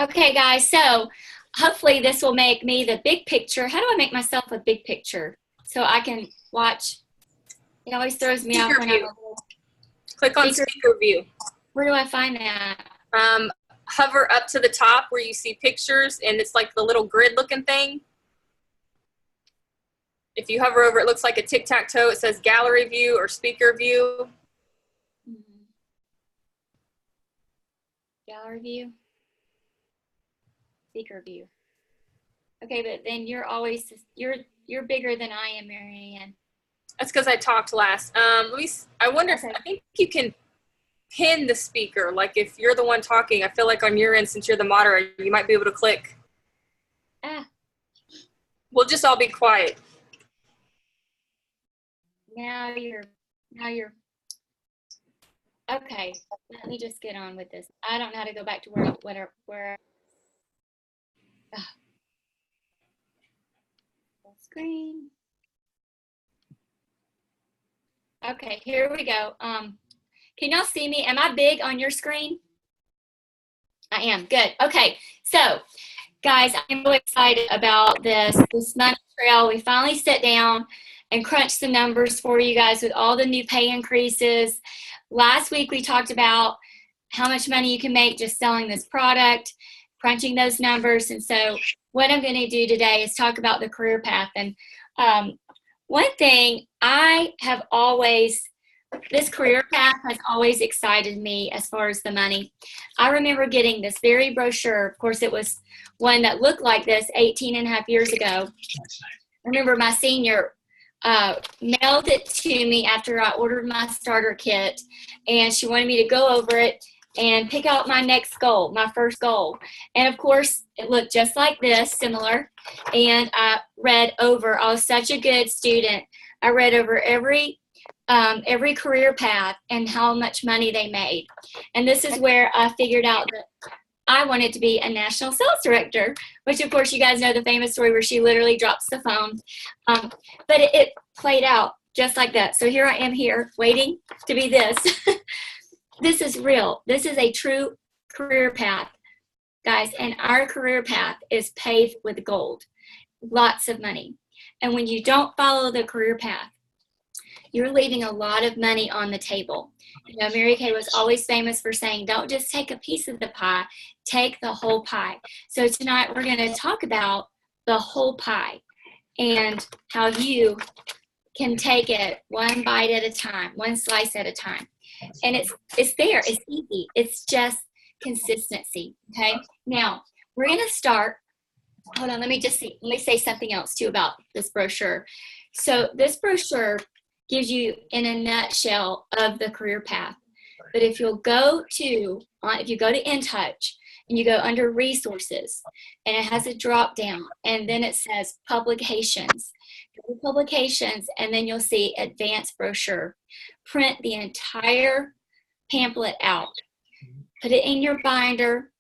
Okay, guys, so hopefully this will make me the big picture. How do I make myself a big picture so I can watch? It always throws me off Speaker when I'm a view. little Click on speaker. speaker view. Where do I find that? Hover up to the top where you see pictures and it's like the little grid looking thing. If you hover over, it looks like a tic-tac-toe. It says gallery view or speaker view. Gallery view, speaker view. Okay, but then you're bigger than I am, Marianne. That's because I talked last. Let me. I wonder. Okay. I think you can pin the speaker. Like if you're the one talking, I feel like on your end, since you're the moderator, you might be able to click. We'll just all be quiet. Now you're. Okay, let me just get on with this. I don't know how to go back to where. Full screen. Okay, here we go. Can y'all see me? Am I big on your screen? I am. Good. Okay, so guys, I'm really excited about this money trail. We finally sat down and crunched the numbers for you guys with all the new pay increases. Last week we talked about how much money you can make just selling this product, crunching those numbers. And so what I'm going to do today is talk about the career path. And one thing this career path has always excited me as far as the money. I remember getting this very brochure. Of course, it was one that looked like this 18 and a half years ago. I remember my senior mailed it to me after I ordered my starter kit, and she wanted me to go over it and pick out my next goal, my first goal. And of course, it looked just like this, similar. And I was such a good student. I read over every career path and how much money they made. And this is where I figured out that I wanted to be a national sales director, which of course you guys know the famous story where she literally drops the phone. But it played out just like that. So here I am here waiting to be this. This is real. This is a true career path, guys. And our career path is paved with gold, lots of money. And when you don't follow the career path, you're leaving a lot of money on the table. You know, Mary Kay was always famous for saying, don't just take a piece of the pie, take the whole pie. So tonight we're going to talk about the whole pie and how you can take it one bite at a time, one slice at a time. And it's there, it's easy. It's just consistency, okay? Now, we're going to start. Hold on, let me say something else too about this brochure. So this brochure gives you in a nutshell of the career path. But if you go to InTouch and you go under resources and it has a drop down and then it says publications, go to publications and then you'll see advanced brochure. Print the entire pamphlet out, put it in your binder,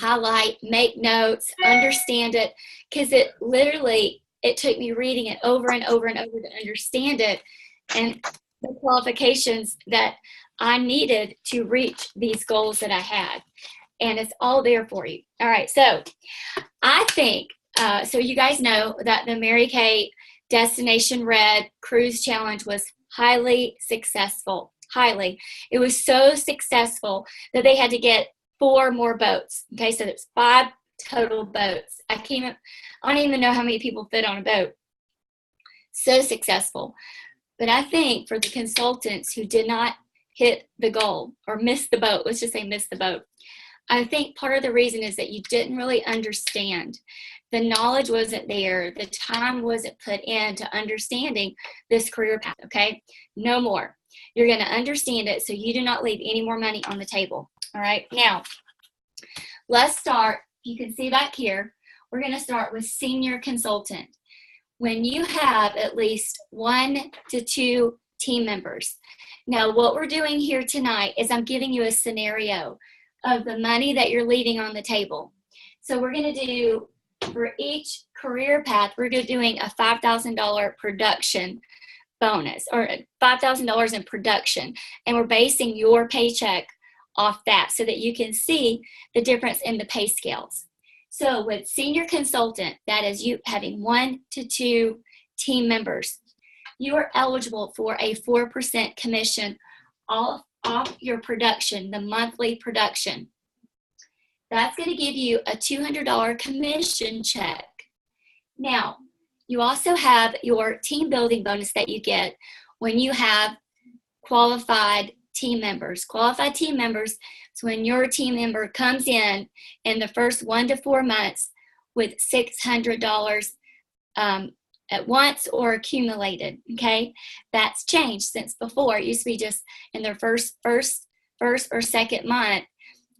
highlight, make notes, understand it, because it took me reading it over and over and over to understand it and the qualifications that I needed to reach these goals that I had. And it's all there for you. All right, so I think, so you guys know that the Mary Kay Destination Red Cruise Challenge was highly successful, highly. It was so successful that they had to get 4 more boats. Okay, so there's 5 total boats. I don't even know how many people fit on a boat. So successful. But I think for the consultants who did not hit the goal or miss the boat, let's just say miss the boat, I think part of the reason is that you didn't really understand. The knowledge wasn't there. The time wasn't put into understanding this career path, okay? No more. You're going to understand it so you do not leave any more money on the table, all right? Now, let's start. You can see back here, we're going to start with senior consultant. When you have at least 1 to 2 team members. Now, what we're doing here tonight is I'm giving you a scenario of the money that you're leaving on the table. So we're going to do, for each career path, we're doing a $5,000 production bonus, or $5,000 in production. And we're basing your paycheck off that so that you can see the difference in the pay scales. So with senior consultant, that is you having 1 to 2 team members, you are eligible for a 4% commission off your production, the monthly production. That's going to give you a $200 commission check. Now, you also have your team building bonus that you get when you have qualified team members. Qualified team members is when your team member comes in the first 1 to 4 months with $600 at once or accumulated, okay? That's changed since before. It used to be just in their first or second month,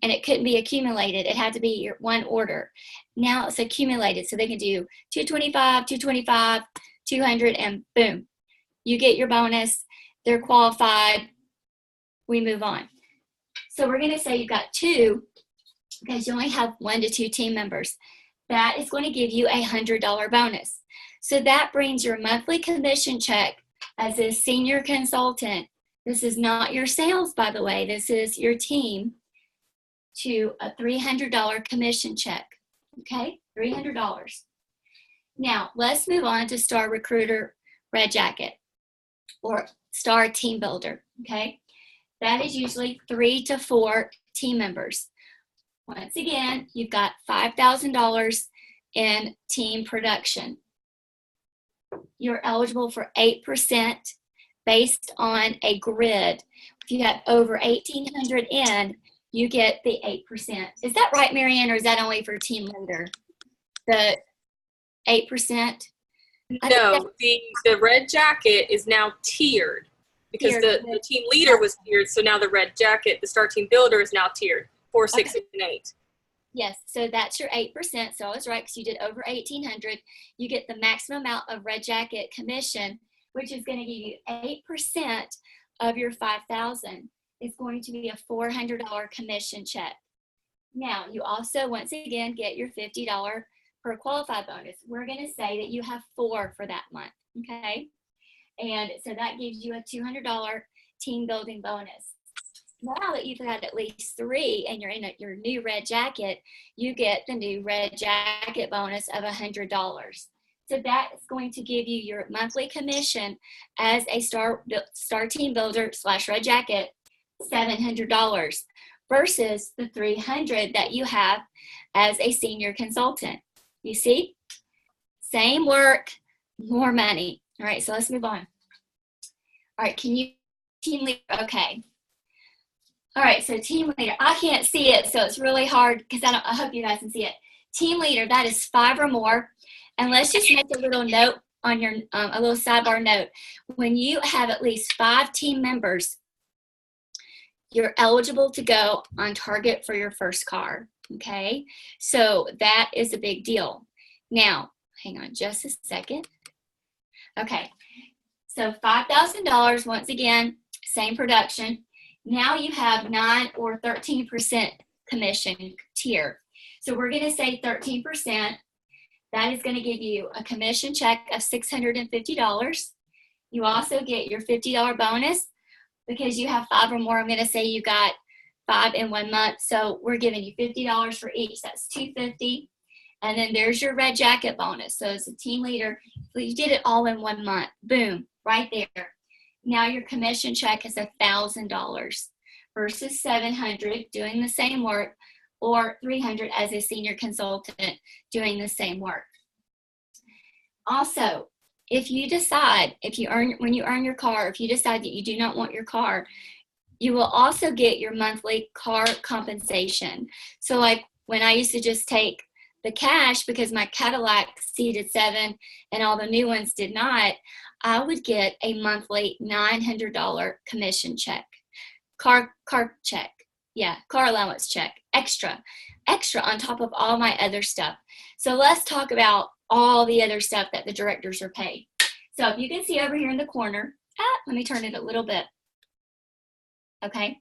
and it couldn't be accumulated. It had to be your one order. Now it's accumulated, so they can do 225, 225, 200, and boom. You get your bonus. They're qualified. We move on. So we're going to say you've got 2 because you only have 1 to 2 team members. That is going to give you a $100 bonus. So that brings your monthly commission check as a senior consultant. This is not your sales, by the way. This is your team, to a $300 commission check. Okay, $300. Now, let's move on to Star Recruiter Red Jacket or Star Team Builder. Okay, that is usually 3 to 4 team members. Once again, you've got $5,000 in team production. You're eligible for 8% based on a grid. If you have over 1,800 in, you get the 8%. Is that right, Marianne, or is that only for team leader? The 8%? No, the red jacket is now tiered because the team leader was tiered. So now the red jacket, the Star Team Builder, is now tiered 4, 6, and 8. Yes, so that's your 8%. So I was right because you did over 1,800. You get the maximum amount of red jacket commission, which is going to give you 8% of your 5,000. It's going to be a $400 commission check. Now, you also, once again, get your $50 per qualified bonus. We're going to say that you have 4 for that month, okay? And so that gives you a $200 team building bonus. Now that you've had at least 3 and you're in your new red jacket, you get the new red jacket bonus of $100. So that's going to give you your monthly commission as a Star Team Builder / red jacket, $700 versus the $300 that you have as a senior consultant. You see? Same work, more money. All right, so let's move on. All right, can you team leader? Okay. All right, so team leader, I can't see it, so it's really hard because I hope you guys can see it. Team leader, that is 5 or more. And let's just make a little note on your, a little sidebar note. When you have at least 5 team members, you're eligible to go on target for your first car, okay? So that is a big deal. Now, hang on just a second. Okay, so $5,000, once again, same production. Now you have 9 or 13% commission tier. So we're gonna say 13%. That is gonna give you a commission check of $650. You also get your $50 bonus because you have 5 or more. I'm gonna say you got 5 in 1 month. So we're giving you $50 for each, that's $250. And then there's your red jacket bonus. So as a team leader, you did it all in 1 month, boom, right there. Now your commission check is $1,000 versus $700 doing the same work, or $300 as a senior consultant doing the same work. Also, if you decide, when you earn your car, if you decide that you do not want your car, you will also get your monthly car compensation. So like when I used to just take the cash because my Cadillac seated 7 and all the new ones did not, I would get a monthly $900 commission check, car check, yeah, car allowance check, extra on top of all my other stuff. So let's talk about all the other stuff that the directors are paid. So if you can see over here in the corner, let me turn it a little bit. Okay,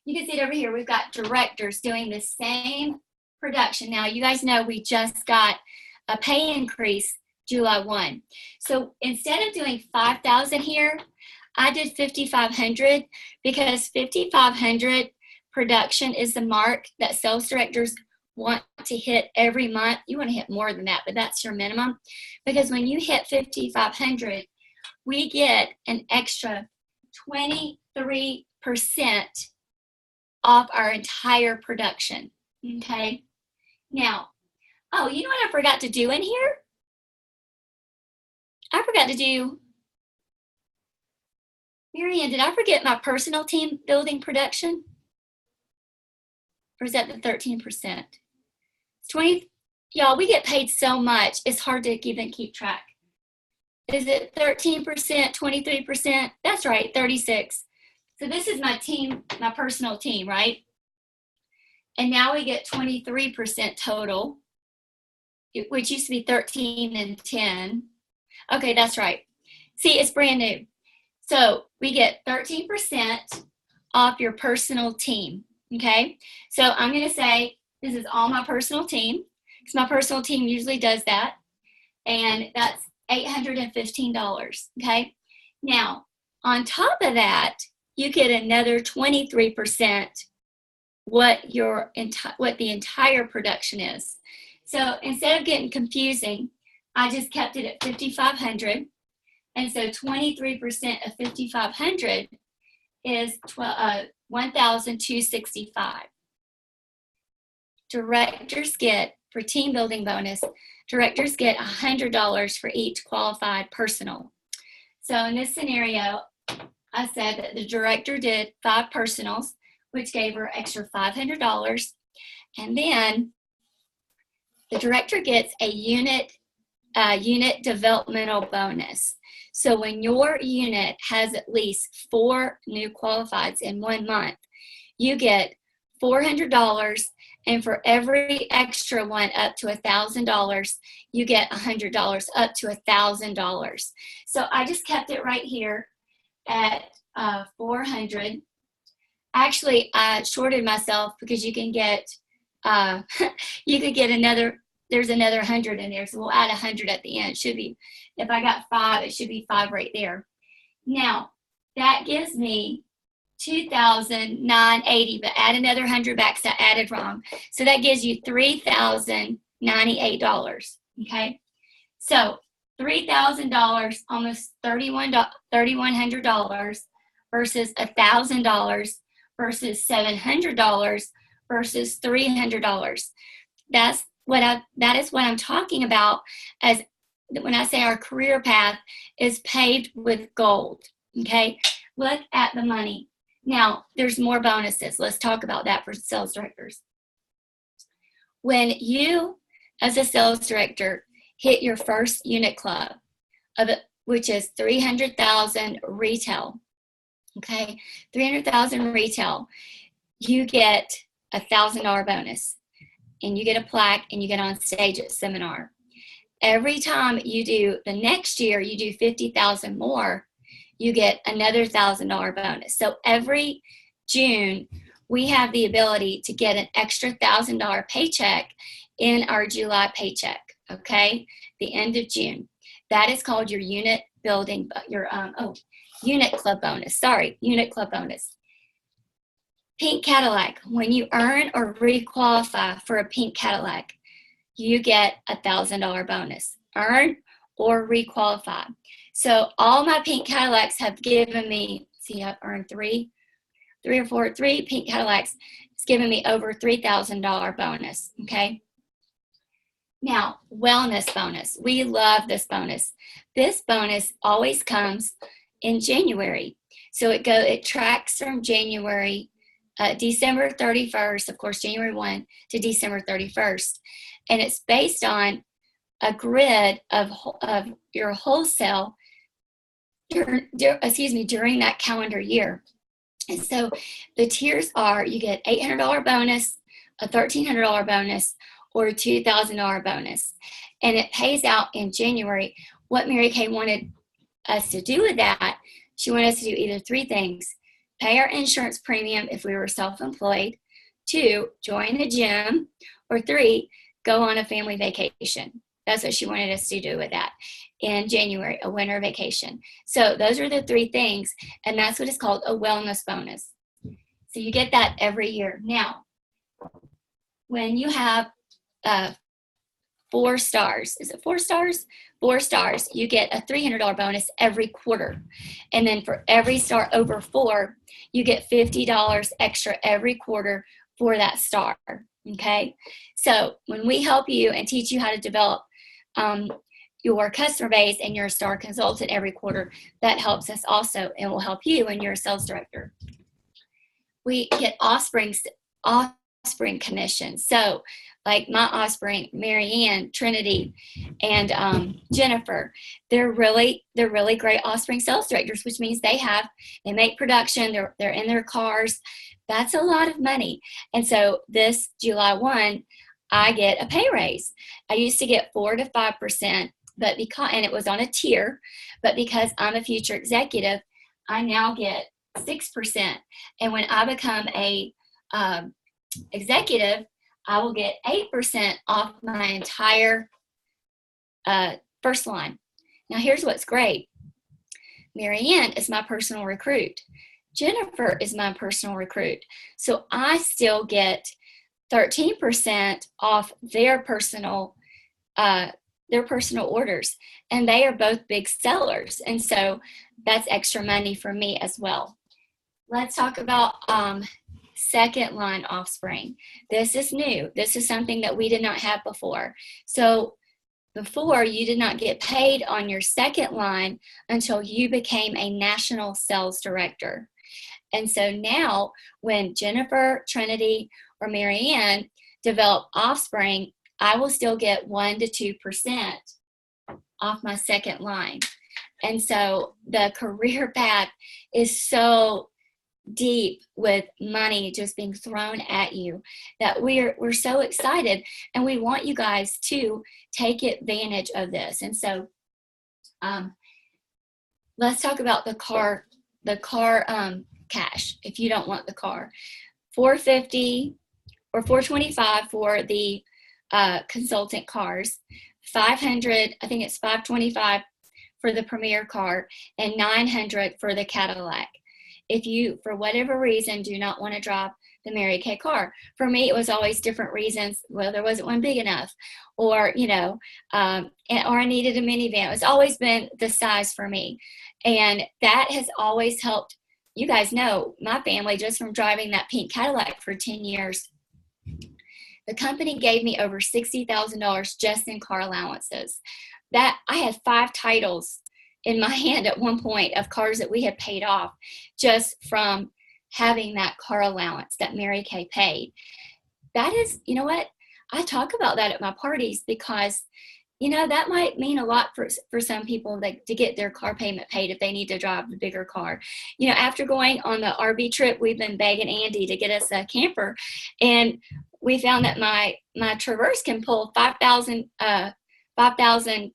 you can see it over here. We've got directors doing the same production. Now you guys know we just got a pay increase July 1. So instead of doing 5,000 here, I did 5,500 because 5,500 production is the mark that sales directors want to hit every month. You want to hit more than that, but that's your minimum. Because when you hit 5,500, we get an extra 23% off our entire production. Okay? Now, oh, you know what I forgot to do in here? I forgot to do, Marianne, did I forget my personal team building production? Or is that the 13%? It's 20, y'all, we get paid so much, it's hard to even keep track. Is it 13%, 23%? That's right, 36. So this is my team, my personal team, right? And now we get 23% total, which used to be 13 and 10. Okay, that's right. See, it's brand new. So we get 13% off your personal team, okay? So I'm gonna say this is all my personal team, because my personal team usually does that, and that's $815, okay? Now, on top of that, you get another 23% what the entire production is. So instead of getting confusing, I just kept it at 5,500. And so 23% of 5,500 is 1,265. Directors get, for team building bonus, directors get $100 for each qualified personal. So in this scenario, I said that the director did 5 personals, which gave her extra $500. And then the director gets a unit developmental bonus. So when your unit has at least 4 new qualifieds in 1 month, you get $400, and for every extra one up to $1,000, you get $100 up to $1,000. So I just kept it right here at 400. Actually, I shorted myself because you can get you could get another. There's another 100 in there, so we'll add 100 at the end. It should be, if I got 5, it should be 5 right there. Now, that gives me $2,980, but add another 100 back because I added wrong. So that gives you $3,098, okay? So $3,000, almost $3,100 versus $1,000 versus $700 versus $300. That is what I'm talking about as when I say our career path is paved with gold, okay? Look at the money. Now, there's more bonuses. Let's talk about that for sales directors. When you, as a sales director, hit your first unit club, which is 300,000 retail, okay? 300,000 retail, you get a $1,000 bonus. And you get a plaque, and you get on stage at seminar. Every time you do, the next year you do 50,000 more, you get another $1,000 bonus. So every June, we have the ability to get an extra $1,000 paycheck in our July paycheck, okay? The end of June. That is called your unit building, unit club bonus. Sorry, unit club bonus. Pink Cadillac, when you earn or requalify for a pink Cadillac, you get a $1,000 bonus. Earn or requalify. So all my pink Cadillacs have given me, see, I've earned three pink Cadillacs. It's given me over $3,000 bonus, okay? Now, wellness bonus. We love this bonus. This bonus always comes in January. So it tracks from January, December 31st, of course, January 1 to December 31st. And it's based on a grid of your wholesale during that calendar year. And so the tiers are, you get $800 bonus, a $1,300 bonus, or a $2,000 bonus. And it pays out in January. What Mary Kay wanted us to do with that, she wanted us to do either 3 things: pay our insurance premium if we were self-employed, 2, join a gym, or 3, go on a family vacation. That's what she wanted us to do with that in January, a winter vacation. So those are the 3 things, and that's what is called a wellness bonus. So you get that every year. Now, when you have 4 stars, is it 4 stars? 4 stars, you get a $300 bonus every quarter. And then for every star over 4, you get $50 extra every quarter for that star, okay? So when we help you and teach you how to develop your customer base and you're a star consultant every quarter, that helps us also and will help you when you're a sales director. We get offspring commission. So like my offspring, Marianne, Trinity, and Jennifer, they're really great offspring sales directors, which means they make production, they're in their cars. That's a lot of money. And so this July 1, I get a pay raise. I used to get 4 to 5%, but and it was on a tier, but because I'm a future executive, I now get 6%. And when I become a executive, I will get 8% off my entire first line. Now here's what's great. Marianne is my personal recruit. Jennifer is my personal recruit. So I still get 13% off their personal orders, and they are both big sellers. And so that's extra money for me as well. Let's talk about second line offspring. This is new. This is something that we did not have before. So before, you did not get paid on your second line until you became a national sales director. And so now when Jennifer, Trinity, or Marianne develop offspring, I will still get 1 to 2% off my second line. And so the career path is so deep with money just being thrown at you that we're so excited, and we want you guys to take advantage of this. And so let's talk about the car cash. If you don't want the car, $450 or $425 for the consultant cars, $500, I think it's $525 for the Premier car, and $900 for the Cadillac. If you, for whatever reason, do not want to drive the Mary Kay car. For me, it was always different reasons. Well, there wasn't one big enough, or, or I needed a minivan. It's always been the size for me. And that has always helped. You guys know my family, just from driving that pink Cadillac for 10 years. The company gave me over $60,000 just in car allowances. That I had 5 titles in my hand at one point of cars that we had paid off just from having that car allowance that Mary Kay paid. That is, you know what? I talk about that at my parties because, that might mean a lot for some people, like, to get their car payment paid if they need to drive the bigger car. After going on the RV trip, we've been begging Andy to get us a camper, and we found that my Traverse can pull 5,000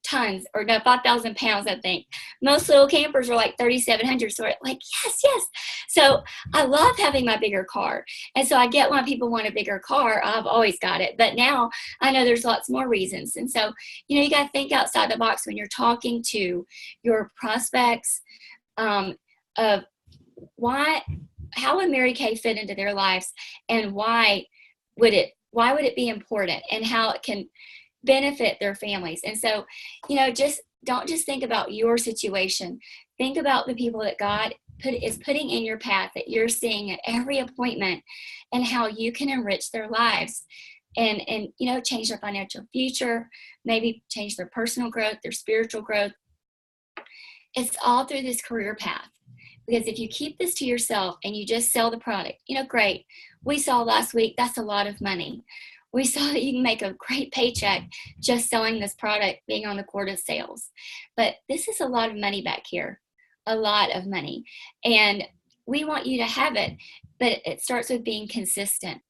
tons, or no, 5,000 pounds, I think. Most little campers are like 3,700. So we're like, yes. So I love having my bigger car. And so I get why people want a bigger car. I've always got it. But now I know there's lots more reasons. And so, you got to think outside the box when you're talking to your prospects of how would Mary Kay fit into their lives, and why would it be important, and how it can benefit their families. And so, don't just think about your situation. Think about the people that God is putting in your path, that you're seeing at every appointment, and how you can enrich their lives and change their financial future, maybe change their personal growth, their spiritual growth. It's all through this career path. Because if you keep this to yourself and you just sell the product, great. We saw last week, that's a lot of money. We saw that you can make a great paycheck just selling this product, being on the court of sales. But this is a lot of money back here, a lot of money. And we want you to have it, but it starts with being consistent.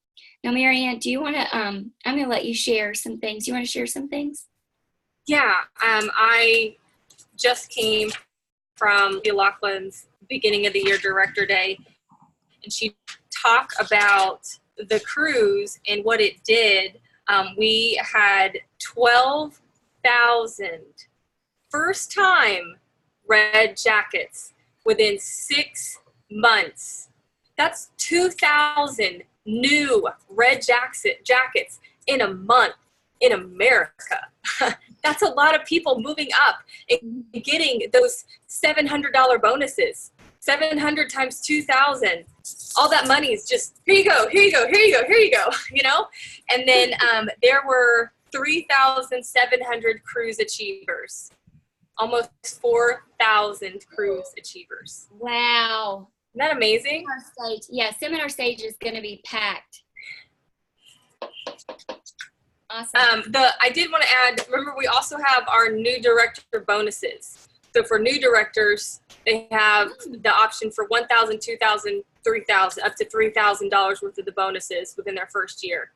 Now, Marianne, do you want to, I'm going to let you share some things. You want to share some things? Yeah, I just came from Laughlin's beginning of the year director day, and she talked about the cruise and what it did. We had 12,000 first time red jackets within 6 months. That's 2,000 new red jackets in a month in America. That's a lot of people moving up and getting those $700 bonuses. 700 times 2,000. All that money is just, here you go, here you go, here you go, here you go, you know? And then there were 3,700 cruise achievers. Almost 4,000 cruise achievers. Wow. Isn't that amazing? Yeah, seminar stage is going to be packed. Awesome. I did want to add, remember we also have our new director bonuses. So for new directors, they have the option for $1,000, $2,000, $3,000, up to $3,000 worth of the bonuses within their first year.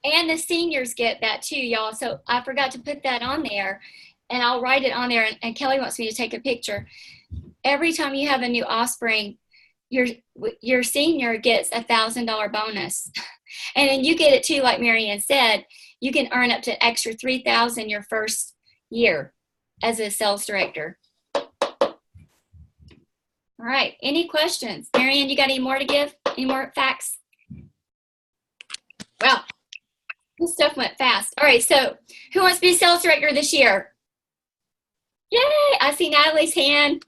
And the seniors get that too, y'all. So I forgot to put that on there, and I'll write it on there, and Kelly wants me to take a picture. Every time you have a new offspring, your senior gets $1,000 bonus. And then you get it too, like Marianne said, you can earn up to extra $3,000 your first year as a sales director. All right, any questions? Marianne, you got any more to give? Any more facts? Well, this stuff went fast. All right, so who wants to be sales director this year? Yay, I see Natalie's hand.